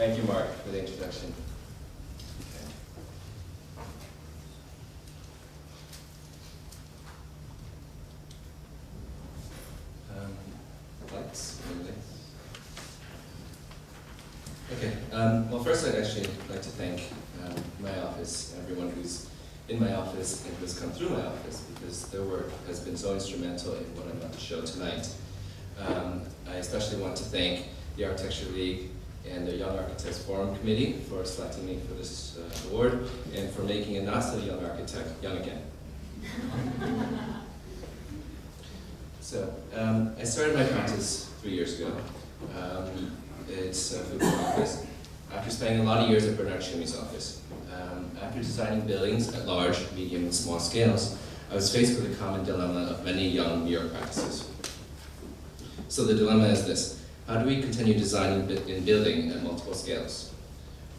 Thank you, Mark, for the introduction. Lights. Okay. Well, first, I'd actually like to thank my office and everyone who's in my office and who's come through my office, because their work has been so instrumental in what I'm about to show tonight. I especially want to thank the Architecture League and the Young Architects Forum Committee for selecting me for this award and for making a not so young architect young again. So, I started my practice 3 years ago. It's Phu Hoang Office, after spending a lot of years at Bernard Shumi's office. After designing buildings at large, medium, and small scales, I was faced with a common dilemma of many young New York practices. So the dilemma is this: how do we continue designing and building at multiple scales?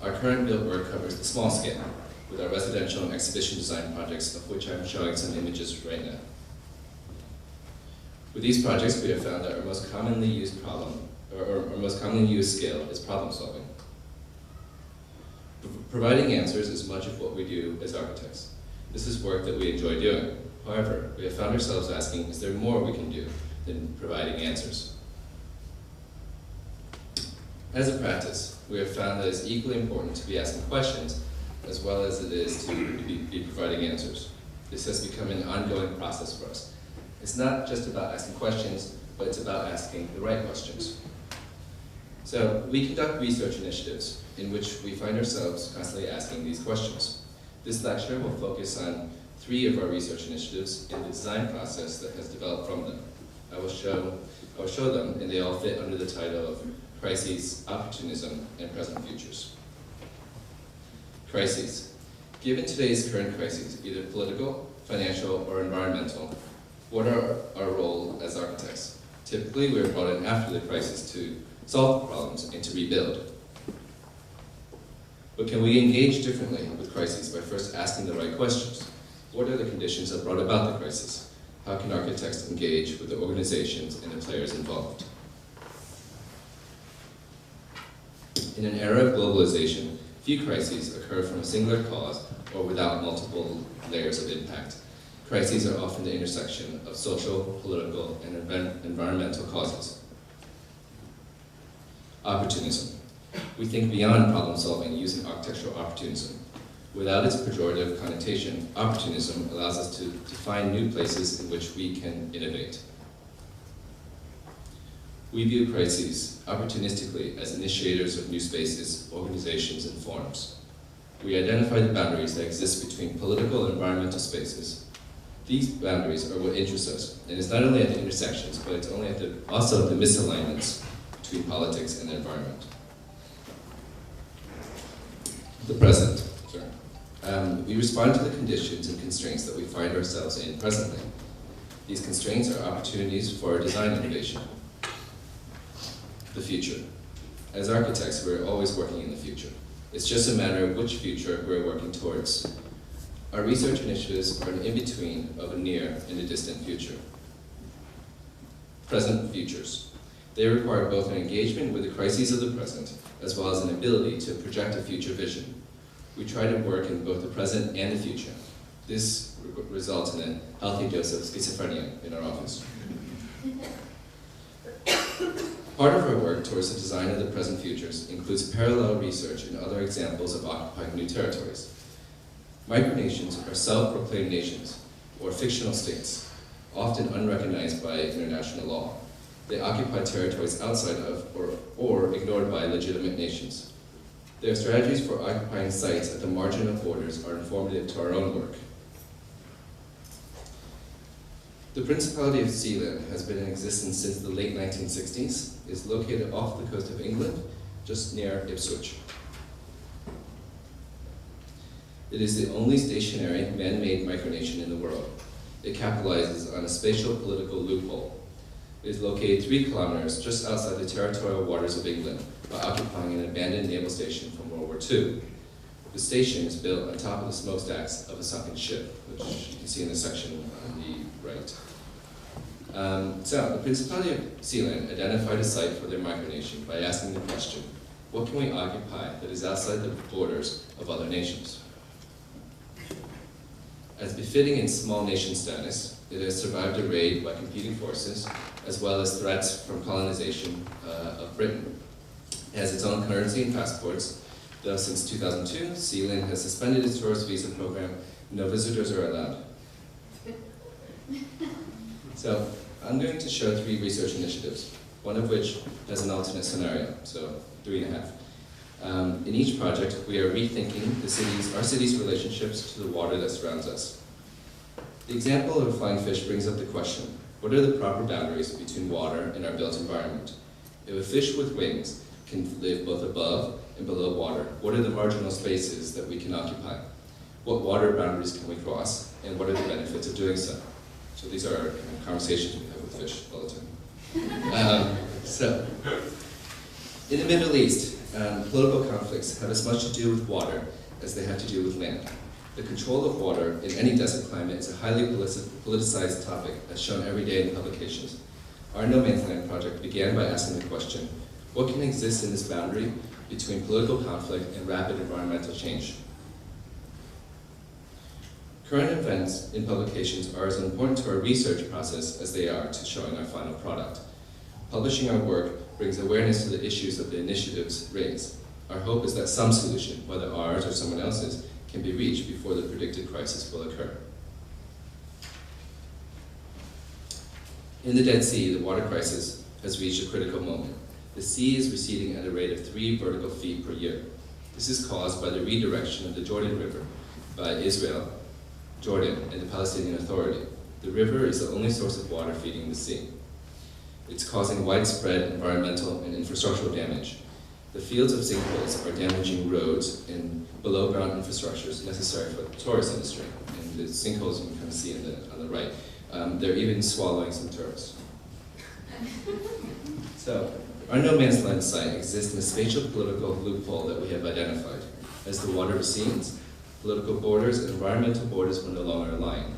Our current build work covers the small scale, with our residential and exhibition design projects, of which I'm showing some images right now. With these projects, we have found that our most commonly used skill is problem solving. Providing answers is much of what we do as architects. This is work that we enjoy doing. However, we have found ourselves asking, is there more we can do than providing answers? As a practice, we have found that it's equally important to be asking questions as well as it is to be providing answers. This has become an ongoing process for us. It's not just about asking questions, but it's about asking the right questions. So we conduct research initiatives in which we find ourselves constantly asking these questions. This lecture will focus on 3 of our research initiatives and the design process that has developed from them. I will show them, and they all fit under the title of Crises, Opportunism, and Present Futures. Crises. Given today's current crises, either political, financial, or environmental, what are our role as architects? Typically, we are brought in after the crisis to solve the problems and to rebuild. But can we engage differently with crises by first asking the right questions? What are the conditions that brought about the crisis? How can architects engage with the organizations and the players involved? In an era of globalization, few crises occur from a singular cause or without multiple layers of impact. Crises are often the intersection of social, political, and environmental causes. Opportunism. We think beyond problem solving using architectural opportunism. Without its pejorative connotation, opportunism allows us to find new places in which we can innovate. We view crises opportunistically as initiators of new spaces, organizations, and forms. We identify the boundaries that exist between political and environmental spaces. These boundaries are what interests us, and it's not only at the intersections, but it's also the misalignments between politics and the environment. The present. We respond to the conditions and constraints that we find ourselves in presently. These constraints are opportunities for our design innovation. The future. As architects, we're always working in the future. It's just a matter of which future we're working towards. Our research initiatives are an in-between of a near and a distant future. Present futures. They require both an engagement with the crises of the present, as well as an ability to project a future vision. We try to work in both the present and the future. This results in a healthy dose of schizophrenia in our office. Part of our work towards the design of the present futures includes parallel research and other examples of occupying new territories. Micronations are self-proclaimed nations, or fictional states, often unrecognized by international law. They occupy territories outside of or ignored by legitimate nations. Their strategies for occupying sites at the margin of borders are informative to our own work. The Principality of Sealand has been in existence since the late 1960s. It's located off the coast of England, just near Ipswich. It is the only stationary, man-made micronation in the world. It capitalizes on a spatial political loophole. It is located 3 kilometers just outside the territorial waters of England by occupying an abandoned naval station from World War II. The station is built on top of the smokestacks of a sunken ship, which you can see in the section on the right. So, the Principality of Sealand identified a site for their micronation by asking the question, What can we occupy that is outside the borders of other nations? As befitting its small nation status, it has survived a raid by competing forces, as well as threats from colonization of Britain. It has its own currency and passports, though since 2002, Sealand has suspended its tourist visa program. No visitors are allowed. So, I'm going to show 3 research initiatives, one of which has an alternate scenario, so 3.5. In each project, we are rethinking our city's relationships to the water that surrounds us. The example of a flying fish brings up the question, what are the proper boundaries between water and our built environment? If a fish with wings can live both above and below water, what are the marginal spaces that we can occupy? What water boundaries can we cross, and what are the benefits of doing so? So these are conversations we have with fish all the time. So, in the Middle East, political conflicts have as much to do with water as they have to do with land. The control of water in any desert climate is a highly politicized topic, as shown every day in publications. Our No Man's Land project began by asking the question, what can exist in this boundary between political conflict and rapid environmental change? Current events in publications are as important to our research process as they are to showing our final product. Publishing our work brings awareness to the issues that the initiatives raise. Our hope is that some solution, whether ours or someone else's, can be reached before the predicted crisis will occur. In the Dead Sea, the water crisis has reached a critical moment. The sea is receding at a rate of 3 vertical feet per year. This is caused by the redirection of the Jordan River by Israel, Jordan, and the Palestinian Authority. The river is the only source of water feeding the sea. It's causing widespread environmental and infrastructural damage. The fields of sinkholes are damaging roads and below-ground infrastructures necessary for the tourist industry. And the sinkholes you can kind of see on the right. They're even swallowing some tourists. So, our No Man's Land site exists in a spatial political loophole that we have identified. As the water recedes, political borders and environmental borders will no longer align.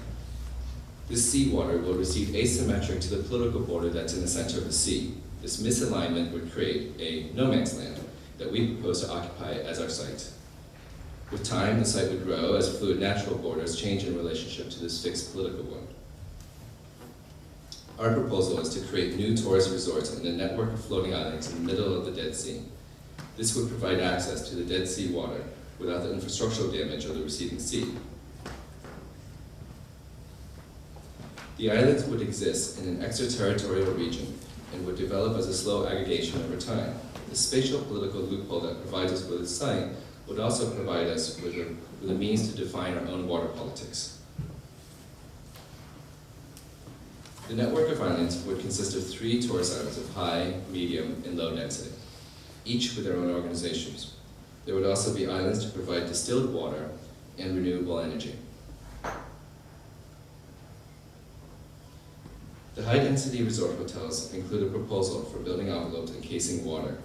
This seawater will recede asymmetric to the political border that's in the center of the sea. This misalignment would create a no man's land that we propose to occupy as our site. With time, the site would grow as fluid natural borders change in relationship to this fixed political one. Our proposal is to create new tourist resorts in a network of floating islands in the middle of the Dead Sea. This would provide access to the Dead Sea water without the infrastructural damage of the receding sea. The islands would exist in an extraterritorial region and would develop as a slow aggregation over time. The spatial political loophole that provides us with a site would also provide us with a means to define our own water politics. The network of islands would consist of 3 tourist islands of high, medium, and low density, each with their own organizations. There would also be islands to provide distilled water and renewable energy. The high-density resort hotels include a proposal for building envelopes encasing water,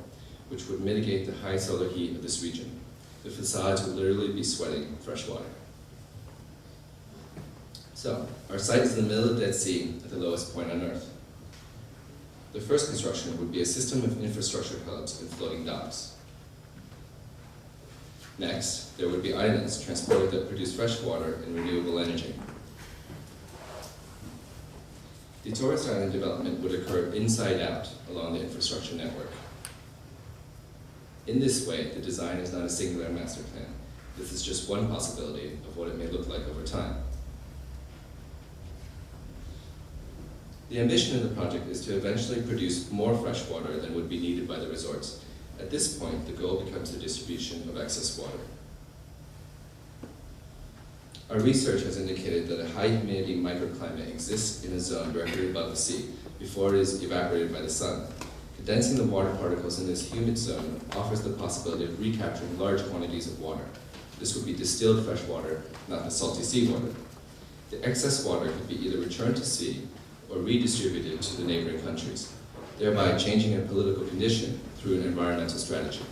which would mitigate the high solar heat of this region. The facades would literally be sweating fresh water. So, our site is in the middle of the Dead Sea at the lowest point on Earth. The first construction would be a system of infrastructure hubs and floating docks. Next, there would be islands transported that produce fresh water and renewable energy. The tourist island development would occur inside out along the infrastructure network. In this way, the design is not a singular master plan. This is just one possibility of what it may look like over time. The ambition of the project is to eventually produce more fresh water than would be needed by the resorts. At this point, the goal becomes the distribution of excess water. Our research has indicated that a high humidity microclimate exists in a zone directly above the sea before it is evaporated by the sun. Condensing the water particles in this humid zone offers the possibility of recapturing large quantities of water. This would be distilled fresh water, not the salty seawater. The excess water could be either returned to sea or redistributed to the neighboring countries, thereby changing a political condition through an environmental strategy.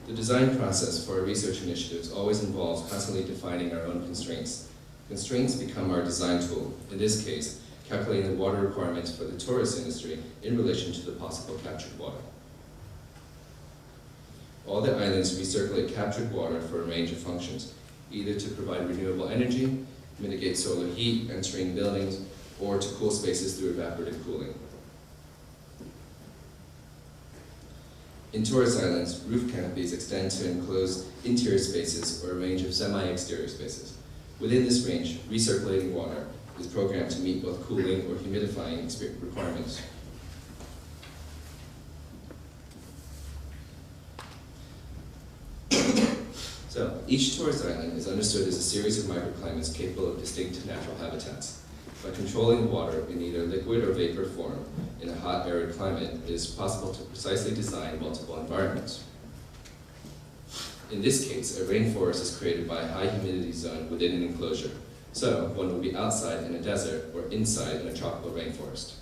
The design process for our research initiatives always involves constantly defining our own constraints. Constraints become our design tool, in this case, calculating the water requirements for the tourist industry in relation to the possible captured water. All the islands recirculate captured water for a range of functions, either to provide renewable energy, mitigate solar heat entering buildings, or to cool spaces through evaporative cooling. In tourist islands, roof canopies extend to enclose interior spaces or a range of semi-exterior spaces. Within this range, recirculating water is programmed to meet both cooling or humidifying requirements. So, each tourist island is understood as a series of microclimates capable of distinct natural habitats. By controlling water in either liquid or vapor form in a hot, arid climate, it is possible to precisely design multiple environments. In this case, a rainforest is created by a high humidity zone within an enclosure. So, one would be outside in a desert or inside in a tropical rainforest.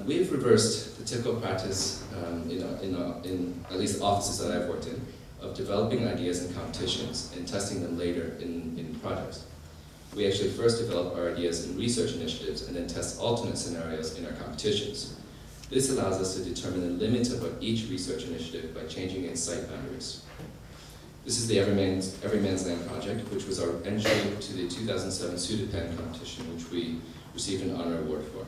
We have reversed the typical practice in at least the offices that I've worked in, of developing ideas in competitions and testing them later in projects. We actually first develop our ideas in research initiatives and then test alternate scenarios in our competitions. This allows us to determine the limits of each research initiative by changing its site boundaries. This is the Everyman's Land project, which was our entry to the 2007 Sudaplan competition, which we received an honor award for.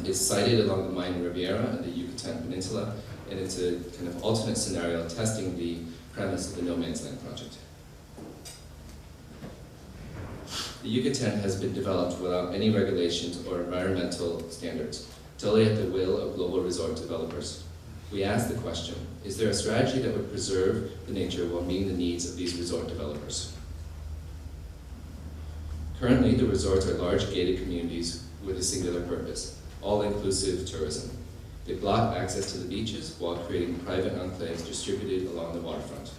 It's sited along the Mayan Riviera and the Yucatan Peninsula, and it's a kind of alternate scenario testing the premise of the No Man's Land project. The Yucatan has been developed without any regulations or environmental standards, totally at the will of global resort developers. We asked the question, is there a strategy that would preserve the nature while meeting the needs of these resort developers? Currently, the resorts are large gated communities with a singular purpose, all-inclusive tourism. They block access to the beaches while creating private enclaves distributed along the waterfront.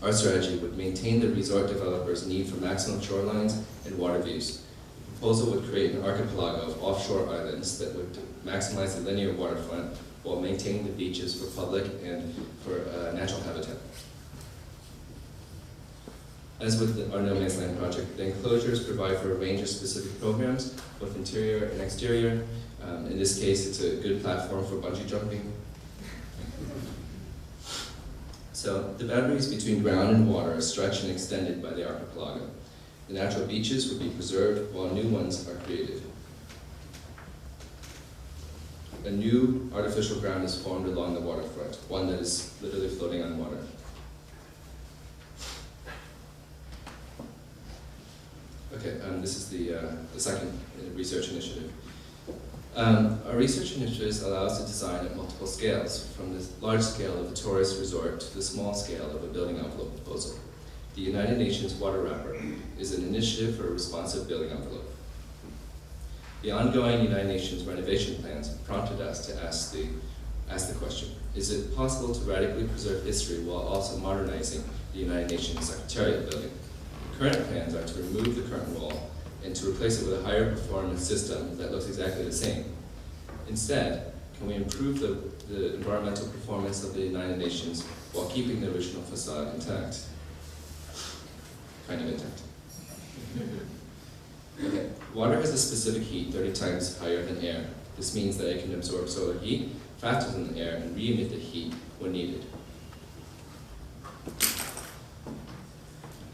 Our strategy would maintain the resort developers' need for maximum shorelines and water views. The proposal would create an archipelago of offshore islands that would maximize the linear waterfront while maintaining the beaches for public and for natural habitat. As with our No Man's Land project, the enclosures provide for a range of specific programs, both interior and exterior. In this case, it's a good platform for bungee jumping. So the boundaries between ground and water are stretched and extended by the archipelago. The natural beaches would be preserved while new ones are created. A new artificial ground is formed along the waterfront, one that is literally floating on water. Okay, this is the second research initiative. Our research initiatives allow us to design at multiple scales, from the large scale of a tourist resort to the small scale of a building envelope proposal. The United Nations Water Wrapper is an initiative for a responsive building envelope. The ongoing United Nations renovation plans prompted us to ask the question, is it possible to radically preserve history while also modernizing the United Nations Secretariat building? Current plans are to remove the current wall and to replace it with a higher performance system that looks exactly the same. Instead, can we improve the environmental performance of the United Nations while keeping the original facade intact? Kind of intact. Okay. Water has a specific heat 30 times higher than air. This means that it can absorb solar heat faster than the air and re-emit the heat when needed.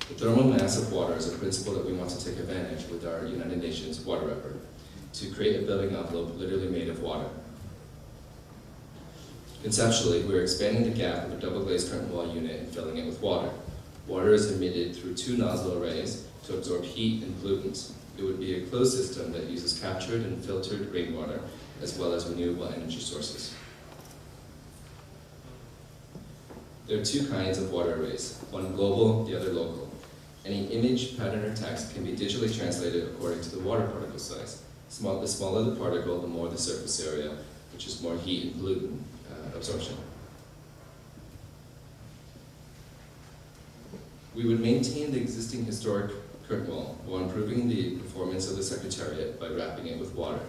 The thermal mass of water is a principle that we want to take advantage with our United Nations Water Wrapper to create a building envelope literally made of water. Conceptually, we're expanding the gap of a double-glazed curtain wall unit and filling it with water. Water is emitted through two nozzle arrays to absorb heat and pollutants. It would be a closed system that uses captured and filtered rainwater as well as renewable energy sources. There are two kinds of water arrays, one global, the other local. Any image, pattern, or text can be digitally translated according to the water particle size. The smaller the particle, the more the surface area, which is more heat and pollutant absorption. We would maintain the existing historic curtain wall while improving the performance of the Secretariat by wrapping it with water.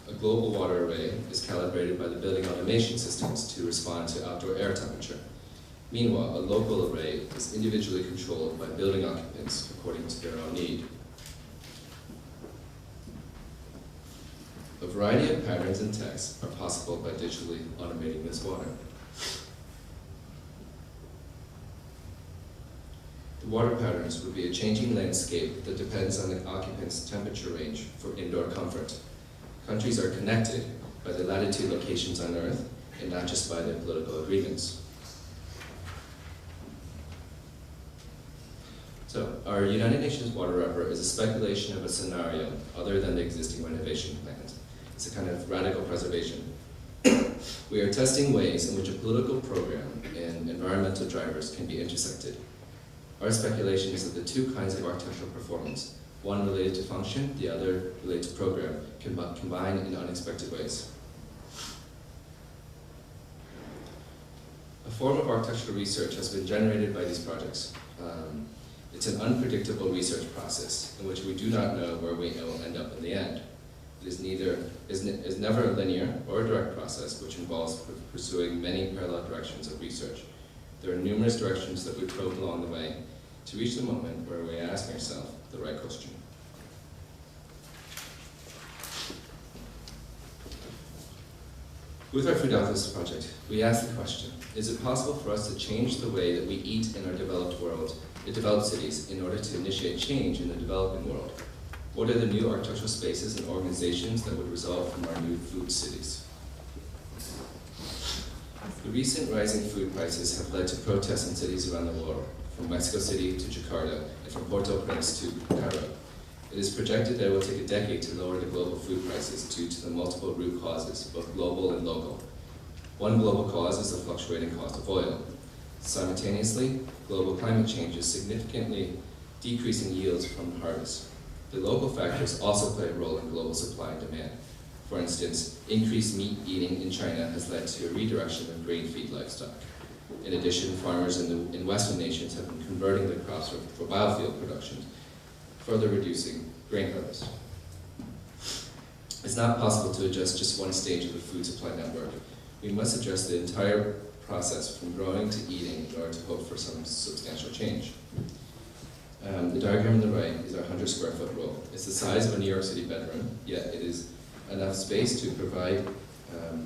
A global water array is calibrated by the building automation systems to respond to outdoor air temperature. Meanwhile, a local array is individually controlled by building occupants according to their own need. A variety of patterns and texts are possible by digitally automating this water. The water patterns would be a changing landscape that depends on the occupant's temperature range for indoor comfort. Countries are connected by their latitude locations on Earth and not just by their political agreements. So, our United Nations water wrapper is a speculation of a scenario other than the existing renovation plans. It's a kind of radical preservation. We are testing ways in which a political program and environmental drivers can be intersected. Our speculation is that the two kinds of architectural performance, one related to function, the other related to program, can combine in unexpected ways. A form of architectural research has been generated by these projects. It's an unpredictable research process in which we do not know where we will end up in the end. It is never a linear or a direct process which involves pursuing many parallel directions of research. There are numerous directions that we probe along the way to reach the moment where we ask ourselves the right question. With our Foodopolis project, we ask the question, is it possible for us to change the way that we eat in our developed world, the developed cities, in order to initiate change in the developing world? What are the new architectural spaces and organizations that would result from our new food cities? The recent rising food prices have led to protests in cities around the world, from Mexico City to Jakarta, and from Port-au-Prince to Cairo. It is projected that it will take a decade to lower the global food prices due to the multiple root causes, both global and local. One global cause is the fluctuating cost of oil. Simultaneously, global climate change is significantly decreasing yields from harvest. The local factors also play a role in global supply and demand. For instance, increased meat eating in China has led to a redirection of grain-feed livestock. In addition, farmers in Western nations have been converting their crops for biofuel production, further reducing grain harvest. It's not possible to adjust just one stage of the food supply network. We must address the entire process from growing to eating in order to hope for some substantial change. The diagram on the right is our 100 square foot rule. It's the size of a New York City bedroom, yet it is enough space to provide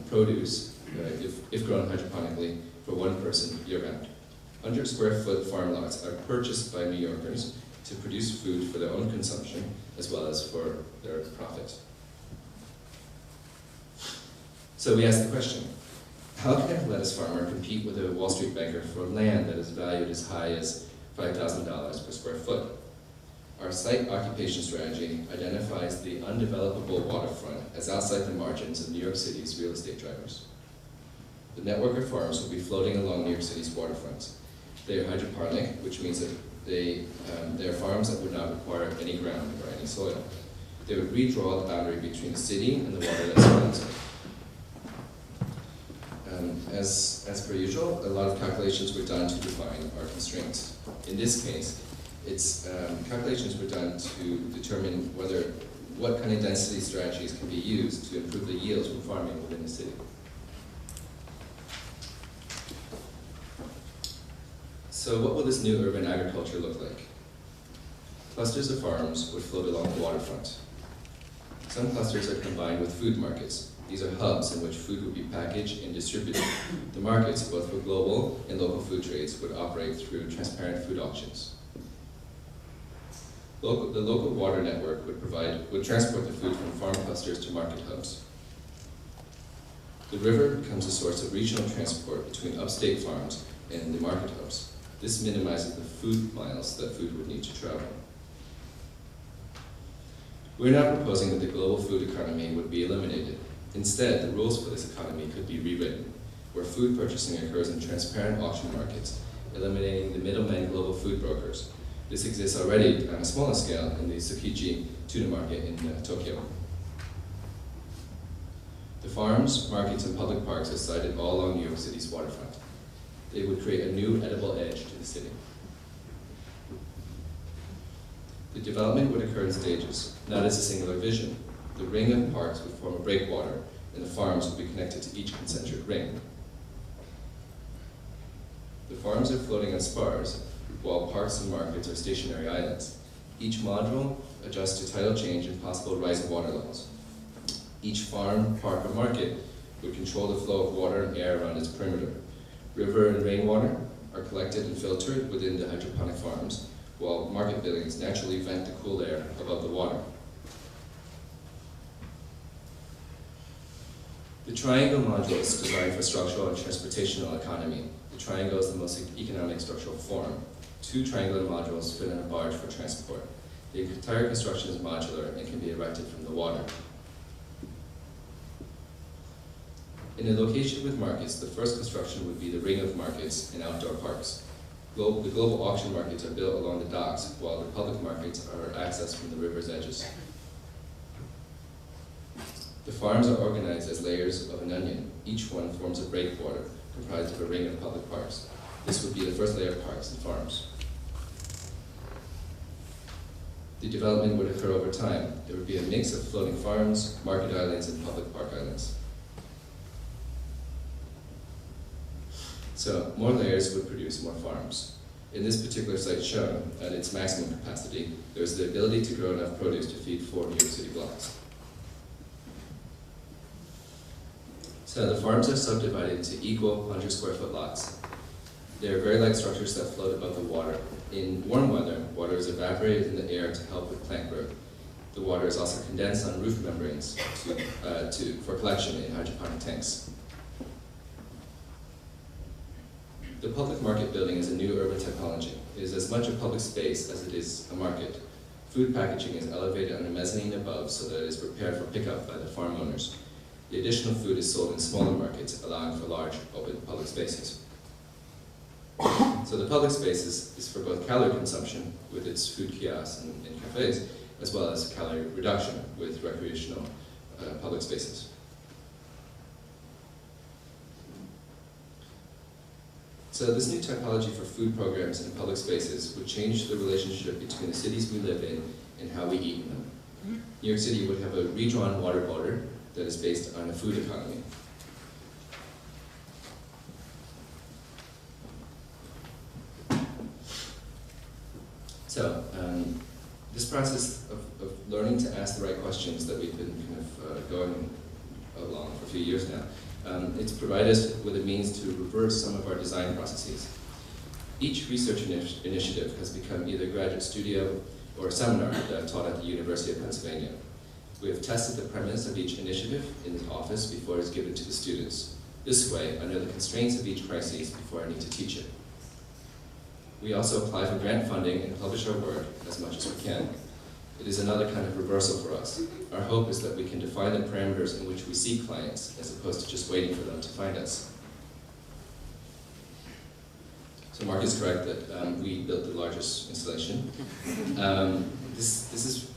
produce, if grown hydroponically, for one person year-round. 100 square foot farm lots are purchased by New Yorkers to produce food for their own consumption, as well as for their profit. So we ask the question, how can a lettuce farmer compete with a Wall Street banker for land that is valued as high as $5,000 per square foot? Our site occupation strategy identifies the undevelopable waterfront as outside the margins of New York City's real estate drivers. The network of farms will be floating along New York City's waterfronts. They are hydroponic, which means that they are farms that would not require any ground or any soil. They would redraw the boundary between the city and the water that surrounds it. As per usual, a lot of calculations were done to define our constraints. In this case, calculations were done to determine what kind of density strategies can be used to improve the yields from farming within the city. So what will this new urban agriculture look like? Clusters of farms would float along the waterfront. Some clusters are combined with food markets. These are hubs in which food would be packaged and distributed. The markets, both for global and local food trades, would operate through transparent food auctions. The local water network would transport the food from farm clusters to market hubs. The river becomes a source of regional transport between upstate farms and the market hubs. This minimizes the food miles that food would need to travel. We're not proposing that the global food economy would be eliminated. Instead, the rules for this economy could be rewritten, where food purchasing occurs in transparent auction markets, eliminating the middlemen global food brokers. This exists already on a smaller scale in the Tsukiji tuna market in Tokyo. The farms, markets, and public parks are sited all along New York City's waterfront. They would create a new edible edge to the city. The development would occur in stages, not as a singular vision. The ring of parks would form a breakwater, and the farms would be connected to each concentric ring. The farms are floating on spars, while parks and markets are stationary islands. Each module adjusts to tidal change and possible rise in water levels. Each farm, park, or market would control the flow of water and air around its perimeter. River and rainwater are collected and filtered within the hydroponic farms, while market buildings naturally vent the cool air above the water. The triangle module is designed for structural and transportational economy. The triangle is the most economic structural form. 2 triangular modules fit in a barge for transport. The entire construction is modular and can be erected from the water. In a location with markets, the first construction would be the ring of markets and outdoor parks. The global auction markets are built along the docks, while the public markets are accessed from the river's edges. The farms are organized as layers of an onion. Each one forms a breakwater, comprised of a ring of public parks. This would be the first layer of parks and farms. The development would occur over time. There would be a mix of floating farms, market islands, and public park islands. So more layers would produce more farms. In this particular site shown, at its maximum capacity, there's the ability to grow enough produce to feed 4 New York City blocks. So the farms are subdivided into equal 100 square foot lots. They are very light structures that float above the water. In warm weather, water is evaporated in the air to help with plant growth. The water is also condensed on roof membranes for collection in hydroponic tanks. The public market building is a new urban technology. It is as much a public space as it is a market. Food packaging is elevated on a mezzanine above so that it is prepared for pickup by the farm owners. The additional food is sold in smaller markets, allowing for large, open public spaces. So the public space is for both calorie consumption with its food kiosks and cafes, as well as calorie reduction with recreational public spaces. So this new typology for food programs and public spaces would change the relationship between the cities we live in and how we eat in them. New York City would have a redrawn water border that is based on a food economy. So this process of learning to ask the right questions that we've been kind of going along for a few years now, it's provided us with a means to reverse some of our design processes. Each research initiative has become either a graduate studio or a seminar that I've taught at the University of Pennsylvania. We have tested the premise of each initiative in the office before it is given to the students. This way, I know the constraints of each crisis before I need to teach it. We also apply for grant funding and publish our work as much as we can. It is another kind of reversal for us. Our hope is that we can define the parameters in which we seek clients, as opposed to just waiting for them to find us. So Mark is correct that we built the largest installation. This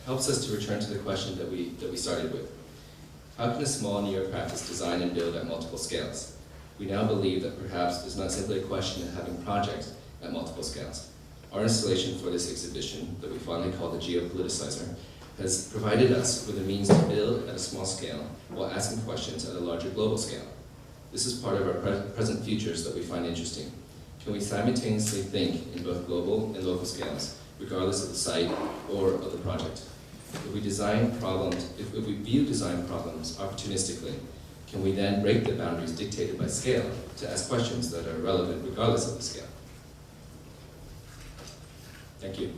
helps us to return to the question that we started with. How can a small New York practice design and build at multiple scales? We now believe that perhaps it's not simply a question of having projects at multiple scales. Our installation for this exhibition, that we fondly call the Geopoliticizer, has provided us with a means to build at a small scale while asking questions at a larger global scale. This is part of our present futures that we find interesting. Can we simultaneously think in both global and local scales, regardless of the site or of the project? If we view design problems opportunistically, can we then break the boundaries dictated by scale to ask questions that are relevant regardless of the scale? Thank you.